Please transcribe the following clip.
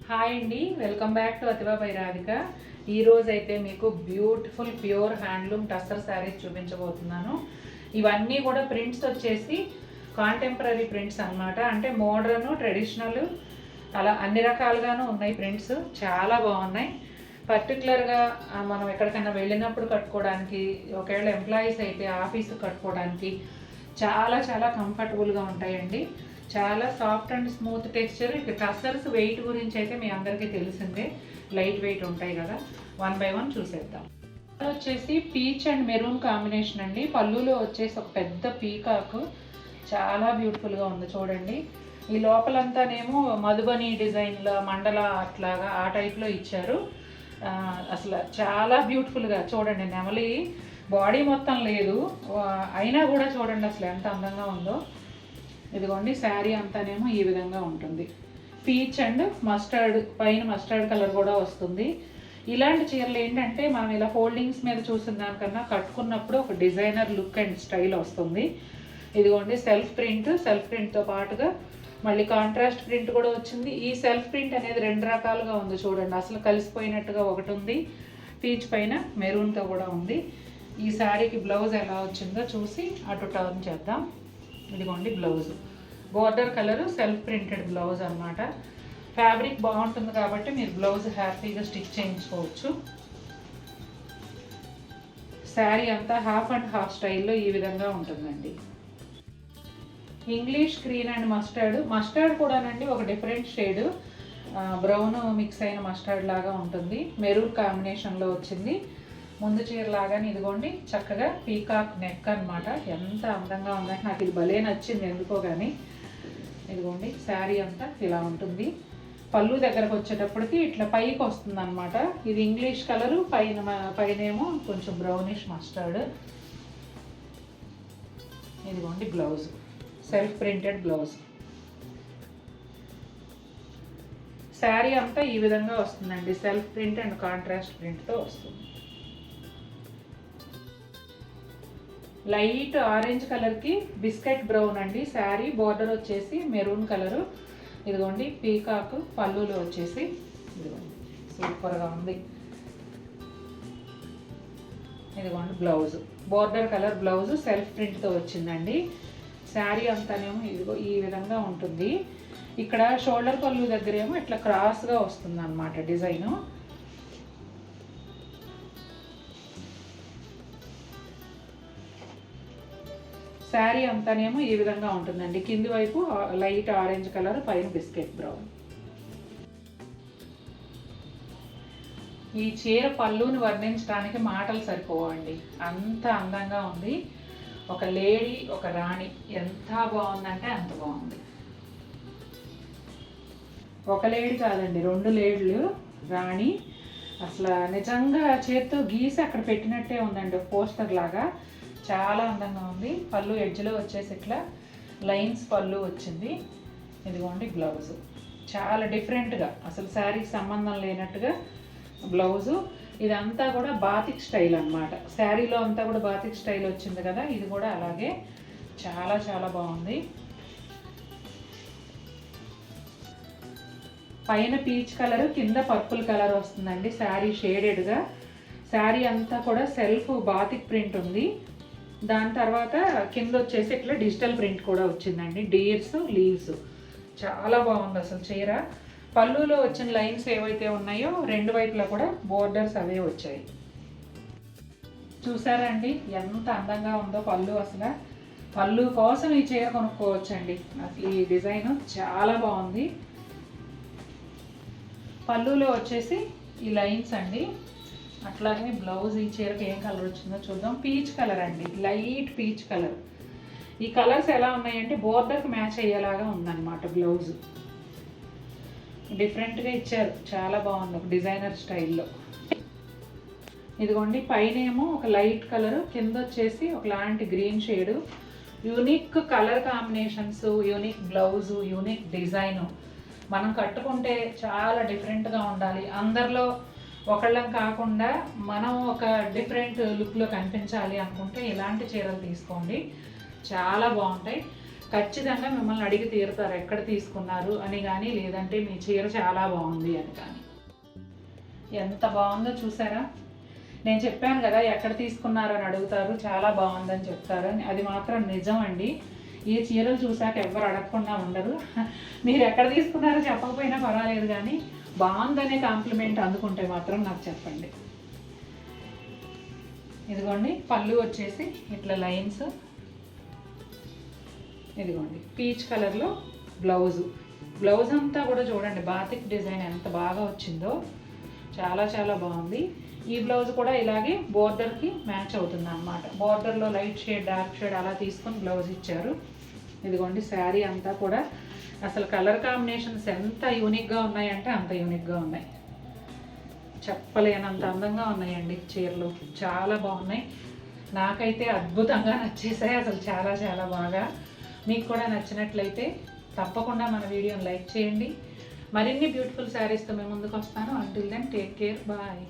Hi అండి, welcome back to Ativa by Radhika. ఈరోజు అయితే మీకు beautiful pure handloom tussar saris చూపించబోతున్నాను. ఇవన్నీ కూడా ప్రింట్స్ వచ్చేసి కాంటెంపరీ ప్రింట్స్ అనమాట. అంటే మోడర్న్, ట్రెడిషనల్ అలా అన్ని రకాలుగాను ఉన్నాయి. ప్రింట్స్ చాలా బాగున్నాయి. పర్టికులర్గా మనం ఎక్కడికైనా వెళ్ళినప్పుడు కట్టుకోవడానికి, ఒకవేళ ఎంప్లాయీస్ అయితే ఆఫీసు కట్టుకోవడానికి చాలా చాలా కంఫర్టబుల్గా ఉంటాయండి. చాలా సాఫ్ట్ అండ్ స్మూత్ టెక్స్చర్. ఇక టస్సర్స్ వెయిట్ గురించి అయితే మీ అందరికీ తెలిసిందే, లైట్ వెయిట్ ఉంటాయి కదా. వన్ బై వన్ చూసేద్దాం. వచ్చేసి పీచ్ అండ్ మెరూన్ కాంబినేషన్ అండి. పళ్ళులో వచ్చేసి ఒక పెద్ద పీకాక్ చాలా బ్యూటిఫుల్గా ఉంది చూడండి. ఈ లోపలంతానేమో మధుబని డిజైన్ల మండల అట్లాగా ఆ టైప్లో ఇచ్చారు. అసలు చాలా బ్యూటిఫుల్గా చూడండి. నెమలి బాడీ మొత్తం లేదు, అయినా కూడా చూడండి అసలు ఎంత అందంగా ఉందో. ఇదిగోండి శారీ అంతానేమో ఈ విధంగా ఉంటుంది. పీచ్ అండ్ మస్టర్డ్, పైన మస్టర్డ్ కలర్ కూడా వస్తుంది. ఇలాంటి చీరలు ఏంటంటే మనం ఇలా ఫోల్డింగ్స్ మీద చూసిన దానికన్నా కట్టుకున్నప్పుడు ఒక డిజైనర్ లుక్ అండ్ స్టైల్ వస్తుంది. ఇదిగోండి సెల్ఫ్ ప్రింట్తో పాటుగా మళ్ళీ కాంట్రాస్ట్ ప్రింట్ కూడా వచ్చింది. ఈ సెల్ఫ్ ప్రింట్ అనేది రెండు రకాలుగా ఉంది చూడండి. అసలు కలిసిపోయినట్టుగా ఒకటి ఉంది, పీచ్ పైన మెరూన్తో కూడా ఉంది. ఈ శారీకి బ్లౌజ్ ఎలా వచ్చిందో చూసి అటు టర్న్ చేద్దాం. ఇదిగోండి blouse, border colour self printed blouse అనమాట. ఫ్యాబ్రిక్ బాగుంటుంది కాబట్టి మీరు బ్లౌజ్ హ్యాపీగా స్టిచ్ చేయించుకోవచ్చు. శారీ అంతా హాఫ్ అండ్ హాఫ్ స్టైల్లో ఈ విధంగా ఉంటుందండి. ఇంగ్లీష్ గ్రీన్ అండ్ మస్టర్డ్ కూడానండి ఒక డిఫరెంట్ షేడ్, బ్రౌన్ మిక్స్ అయిన మస్టర్డ్ లాగా ఉంటుంది. మెరూన్ కాంబినేషన్లో వచ్చింది. ముందు చీర లాగానే ఇదిగోండి చక్కగా పీకాక్ నెక్ అనమాట. ఎంత అందంగా ఉందంటే నాకు ఇది భలే నచ్చింది ఎందుకో కానీ. ఇదిగోండి శారీ అంతా ఇలా ఉంటుంది. పళ్ళు దగ్గరకు వచ్చేటప్పటికి ఇట్లా పైకి వస్తుంది అనమాట. ఇది ఇంగ్లీష్ కలరు, పైనేమో కొంచెం బ్రౌనిష్ మస్టర్డ్. ఇదిగోండి blouse, self printed blouse. Sari అంతా ఈ విధంగా వస్తుందండి. సెల్ఫ్ ప్రింట్ అండ్ కాంట్రాస్ట్ ప్రింట్తో వస్తుంది. లైట్ ఆరెంజ్ కలర్కి బిస్కెట్ బ్రౌన్ అండి శారీ. బోర్డర్ వచ్చేసి మెరూన్ కలరు. ఇదిగోండి పీకాక్ పళ్ళులో వచ్చేసి ఇదిగోండి సూపర్గా ఉంది. ఇదిగోండి blouse, border colour blouse self print వచ్చిందండి. శారీ అంతానేమో ఇదిగో ఈ విధంగా ఉంటుంది. ఇక్కడ షోల్డర్ పళ్ళు దగ్గరేమో ఇట్లా క్రాస్గా వస్తుంది అన్నమాట డిజైను. శారీ అంతానేమో ఈ విధంగా ఉంటుందండి. కింది వైపు లైట్ ఆరెంజ్ కలర్, పైన బిస్కెట్ బ్రౌన్. ఈ చీర పళ్ళుని వర్ణించడానికి మాటలు సరిపోవండి, అంత అందంగా ఉంది. ఒక లేడీ, ఒక రాణి, ఎంత బాగుందంటే అంత బాగుంది. ఒక లేడీ కాదండి, రెండు లేడీలు రాణి. అసలు నిజంగా చేత్తో గీసి అక్కడ పెట్టినట్టే ఉందండి, పోస్టర్ లాగా. చాలా అందంగా ఉంది. పళ్ళు ఎడ్జ్లో వచ్చేసి ఇట్లా లైన్స్ పళ్ళు వచ్చింది. ఇదిగోండి బ్లౌజు చాలా డిఫరెంట్గా, అసలు శారీకి సంబంధం లేనట్టుగా బ్లౌజు. ఇదంతా కూడా బాతిక్ స్టైల్ అనమాట. శారీలో అంతా కూడా బాతిక్ స్టైల్ వచ్చింది కదా, ఇది కూడా అలాగే చాలా చాలా బాగుంది. పైన పీచ్ కలర్, కింద పర్పుల్ కలర్ వస్తుందండి శారీ షేడెడ్గా. శారీ అంతా కూడా సెల్ఫ్ బాతిక్ ప్రింట్ ఉంది. దాని తర్వాత కింద వచ్చేసి ఇట్లా డిజిటల్ ప్రింట్ కూడా వచ్చిందండి. డీర్స్, లీవ్స్ చాలా బాగుంది అసలు చీర. పళ్ళులో వచ్చిన లైన్స్ ఏవైతే ఉన్నాయో రెండు వైపులా కూడా బోర్డర్స్ అవే వచ్చాయి. చూసారండి ఎంత అందంగా ఉందో పళ్ళు. అసలు పళ్ళు కోసం ఈ చీర కొనుక్కోవచ్చండి. అసలు ఈ డిజైన్ చాలా బాగుంది. పళ్ళులో వచ్చేసి ఈ లైన్స్ అండి. అట్లాగే బ్లౌజ్ ఈ చీరకి ఏం కలర్ వచ్చిందో చూద్దాం. పీచ్ కలర్ అండి, లైట్ పీచ్ కలర్. ఈ కలర్స్ ఎలా ఉన్నాయంటే బోర్డర్కి మ్యాచ్ అయ్యేలాగా ఉందన్నమాట. బ్లౌజ్ డిఫరెంట్గా ఇచ్చారు, చాలా బాగుంది, ఒక డిజైనర్ స్టైల్లో. ఇదిగోండి పైనేమో ఒక లైట్ కలరు, కింద వచ్చేసి ఒకలాంటి green shade. Unique colour combinations, unique blouse, unique design. మనం కట్టుకుంటే చాలా డిఫరెంట్గా ఉండాలి, అందరిలో ఒకళ్ళం కాకుండా మనం ఒక డిఫరెంట్ లుక్లో కనిపించాలి అనుకుంటే ఇలాంటి చీరలు తీసుకోండి, చాలా బాగుంటాయి. ఖచ్చితంగా మిమ్మల్ని అడిగి తీరుతారు ఎక్కడ తీసుకున్నారు అని కానీ, లేదంటే మీ చీర చాలా బాగుంది అని కానీ. ఎంత బాగుందో చూసారా? నేను చెప్పాను కదా ఎక్కడ తీసుకున్నారు అని అడుగుతారు, చాలా బాగుందని చెప్తారని. అది మాత్రం నిజం అండి. ఈ చీరలు చూసాక ఎవరు అడగకుండా ఉండరు. మీరు ఎక్కడ తీసుకున్నారో చెప్పకపోయినా పర్వాలేదు, కానీ బాగుందనే కాంప్లిమెంట్ అందుకుంటే మాత్రం నాకు చెప్పండి. ఇదిగోండి పళ్ళు వచ్చేసి ఇట్లా లైన్స్, ఇదిగోండి పీచ్ కలర్లో బ్లౌజ్ అంతా కూడా చూడండి బాతిక్ డిజైన్ ఎంత బాగా వచ్చిందో, చాలా చాలా బాగుంది. ఈ బ్లౌజ్ కూడా ఇలాగే బోర్డర్కి మ్యాచ్ అవుతుంది అన్నమాట. బోర్డర్లో లైట్ షేడ్ డార్క్ షేడ్ అలా తీసుకొని బ్లౌజ్ ఇచ్చారు. ఇదిగోండి శారీ అంతా కూడా అసలు కలర్ కాంబినేషన్స్ ఎంత యూనిక్గా ఉన్నాయంటే అంత యూనిక్గా ఉన్నాయి, చెప్పలేనంత అందంగా ఉన్నాయండి చీరలు, చాలా బాగున్నాయి. నాకైతే అద్భుతంగా నచ్చేసాయి అసలు, చాలా చాలా బాగా. మీకు కూడా నచ్చినట్లయితే తప్పకుండా మన వీడియోని లైక్ చేయండి. మరిన్ని బ్యూటిఫుల్ శారీస్తో మేము ముందుకు వస్తాను. Until then take care, bye.